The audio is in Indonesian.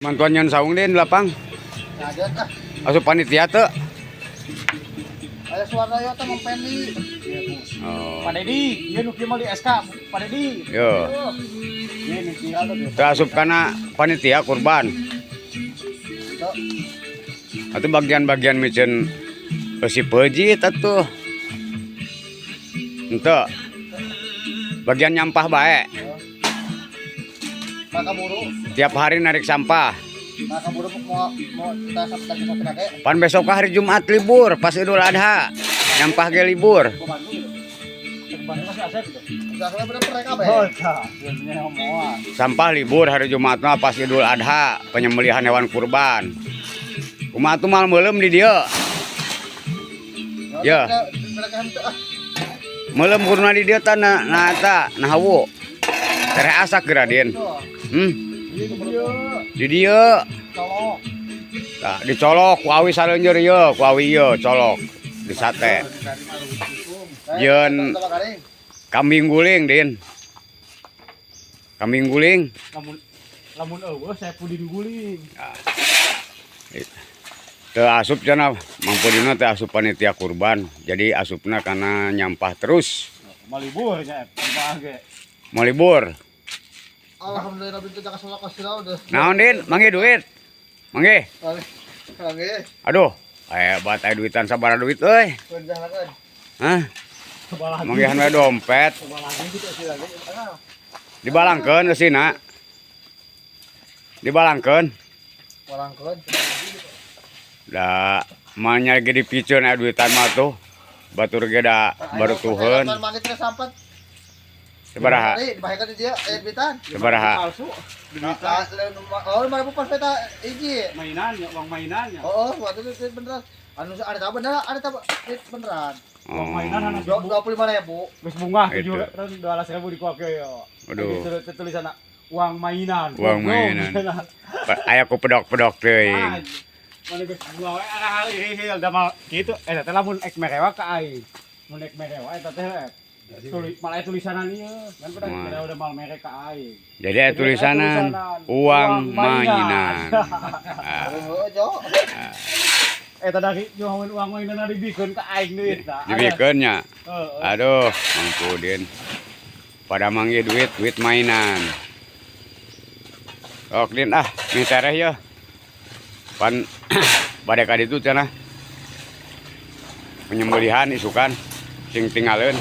Mantuan nyan saung din lapang. Asup panitia teu. Aya suara yo teh mempendi. Oh. Pak Dedi, ieu nu kieu mah di SK, Pak Dedi. Yo. Ieu nu tinggal tuh. Teu asup kana panitia kurban. Atuh bagian-bagian micen si peujit atuh. Henteu. Bagian nyampah bae. Kakaburu, Tiap hari narik sampah. kakaburu mau kita sampai Pan besok hari Jumat libur pas Idul Adha. Nyampah ge libur. ke Bandung gitu. Ke Bandung masih asep gitu. Udah bener-bener kabeh. Oh, tah. Ini moal. Sampah libur hari Jumat mah pas Idul Adha, penyembelihan hewan kurban. Kumaha tuh mal meulem di dieu. Ya. Meulem kurna di dieu tah na eta na hawu. Tere asak Raden. Di dieu. Colok. Tah dicolok ku awi sareunjeur ieu, ku awi ieu colok di sate. Yeun kambing guling, Din. Kambing guling. Lamun eueuh saya pudin guling. Teu asup cenah Mang Pudina teh asup panitia kurban. Jadi asupna karena nyampah terus. Malibur nya kumaha ge. Mau libur. Alhamdulillah bintu jangan salah kasih udah. Naon Din? Mangge duit. Mangge. Kage. Aduh, hebat aya duitan sabaraha duit euy. Keun jangan. Hah? Manggehan we dompet. Dibalangkeun eusina. Dibalangkeun. Walangkeun. Da manya ge dipiceun aya duitan mah tuh. Batur ge da barutuheun. Mangit teh sampat. Sabaraha? Dibahekeun di dieu aya duitan. Sabaraha? Oh, mana pas peta hiji. Mainan ya, uang mainan ya. Oh, waktu itu beneran. Anu ada tak beneran, ada tak beneran. Uang mainan anak 25.000. geus bunga Itu. 12.000 dikuake ya. Aduh. Tulisan uang mainan. Uang mainan. Aya ku pedok-pedok teuing. Mana geus bunga we arah hil da mal kitu eta teh lamun ek merewa ka aing. Mun ek merewa eta teh malah tulisanan ieu kan udah mal merek ka aing. Jadi aya tulisanan uang mainan. Oh, jo. Eta dari nyohaweun uang mainan dibikeun ka aing duit da. Dibikeun nya. Heeh. Aduh, Mang Pudin. Pada mangge duit mainan. Ok Din ah, ini tereh ya. Pan bade ka ditu cenah. Penyembelihan isukan sing tinggalin.